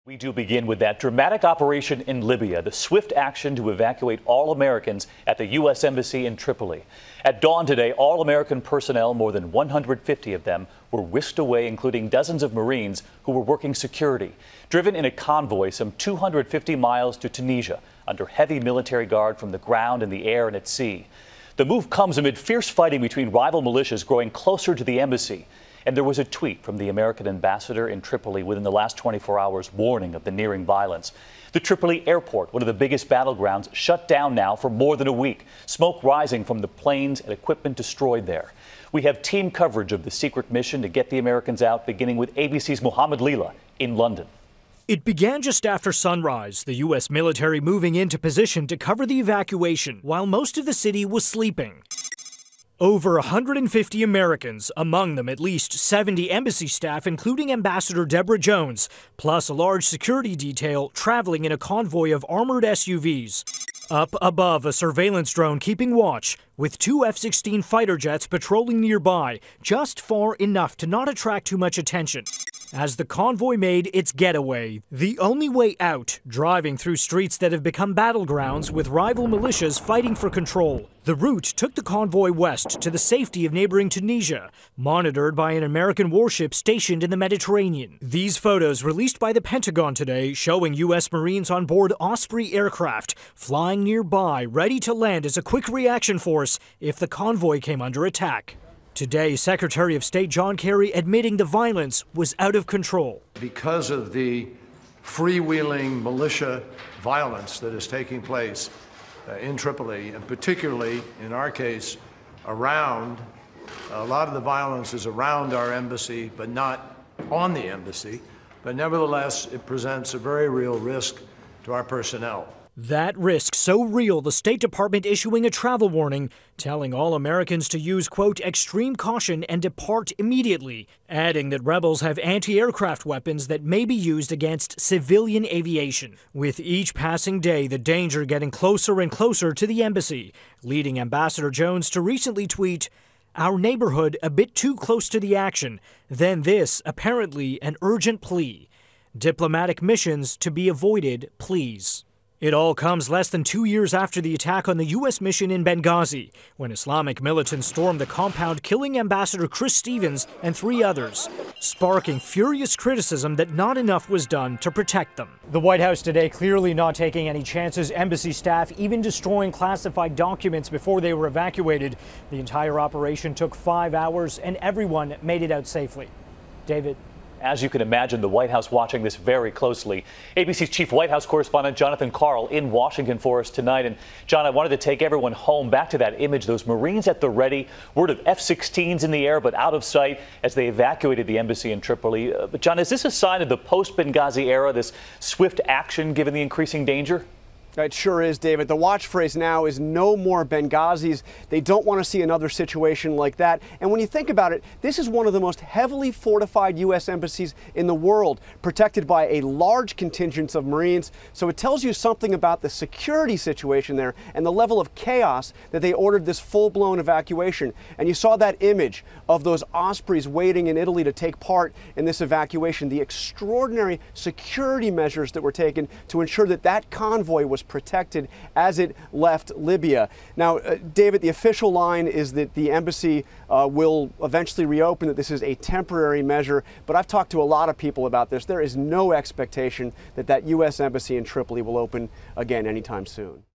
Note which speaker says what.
Speaker 1: We do begin with that dramatic operation in Libya, the swift action to evacuate all Americans at the U.S. Embassy in Tripoli. At dawn today, all American personnel, more than 150 of them, were whisked away, including dozens of Marines who were working security, driven in a convoy some 250 miles to Tunisia, under heavy military guard from the ground and the air and at sea. The move comes amid fierce fighting between rival militias growing closer to the embassy. And there was a tweet from the American ambassador in Tripoli within the last 24 hours warning of the nearing violence. The Tripoli airport, one of the biggest battlegrounds, shut down now for more than a week. Smoke rising from the planes and equipment destroyed there. We have team coverage of the secret mission to get the Americans out, beginning with ABC's Mohammed Leela in London.
Speaker 2: It began just after sunrise, the U.S. military moving into position to cover the evacuation while most of the city was sleeping. Over 150 Americans, among them at least 70 embassy staff, including Ambassador Deborah Jones, plus a large security detail traveling in a convoy of armored SUVs. Up above, a surveillance drone keeping watch, with two F-16 fighter jets patrolling nearby, just far enough to not attract too much attention. As the convoy made its getaway, the only way out, driving through streets that have become battlegrounds with rival militias fighting for control. The route took the convoy west to the safety of neighboring Tunisia, monitored by an American warship stationed in the Mediterranean. These photos released by the Pentagon today showing U.S. Marines on board Osprey aircraft, flying nearby, ready to land as a quick reaction force if the convoy came under attack. Today, Secretary of State John Kerry admitting the violence was out of control.
Speaker 3: Because of the freewheeling militia violence that is taking place in Tripoli, and particularly in our case, around, a lot of the violence is around our embassy, but not on the embassy. But nevertheless, it presents a very real risk to our personnel.
Speaker 2: That risk so real, the State Department issuing a travel warning, telling all Americans to use, quote, extreme caution and depart immediately, adding that rebels have anti-aircraft weapons that may be used against civilian aviation. With each passing day, the danger getting closer and closer to the embassy, leading Ambassador Jones to recently tweet, "Our neighborhood a bit too close to the action, then this, apparently an urgent plea. Diplomatic missions to be avoided, please." It all comes less than 2 years after the attack on the U.S. mission in Benghazi, when Islamic militants stormed the compound, killing Ambassador Chris Stevens and 3 others, sparking furious criticism that not enough was done to protect them. The White House today clearly not taking any chances, embassy staff even destroying classified documents before they were evacuated. The entire operation took 5 hours and everyone made it out safely. David.
Speaker 1: As you can imagine, the White House watching this very closely. ABC's chief White House correspondent Jonathan Karl in Washington for us tonight. And John, I wanted to take everyone home back to that image, those Marines at the ready, word of F-16s in the air but out of sight as they evacuated the embassy in Tripoli. But John, is this a sign of the post-Benghazi era, this swift action given the increasing danger?
Speaker 4: It sure is, David. The watch phrase now is no more Benghazis. They don't want to see another situation like that. And when you think about it, this is one of the most heavily fortified U.S. embassies in the world, protected by a large contingent of Marines. So it tells you something about the security situation there and the level of chaos that they ordered this full-blown evacuation. And you saw that image of those Ospreys waiting in Italy to take part in this evacuation, the extraordinary security measures that were taken to ensure that that convoy was protected as it left Libya. Now, David, the official line is that the embassy will eventually reopen, that this is a temporary measure, but I've talked to a lot of people about this. There is no expectation that that U.S. embassy in Tripoli will open again anytime soon.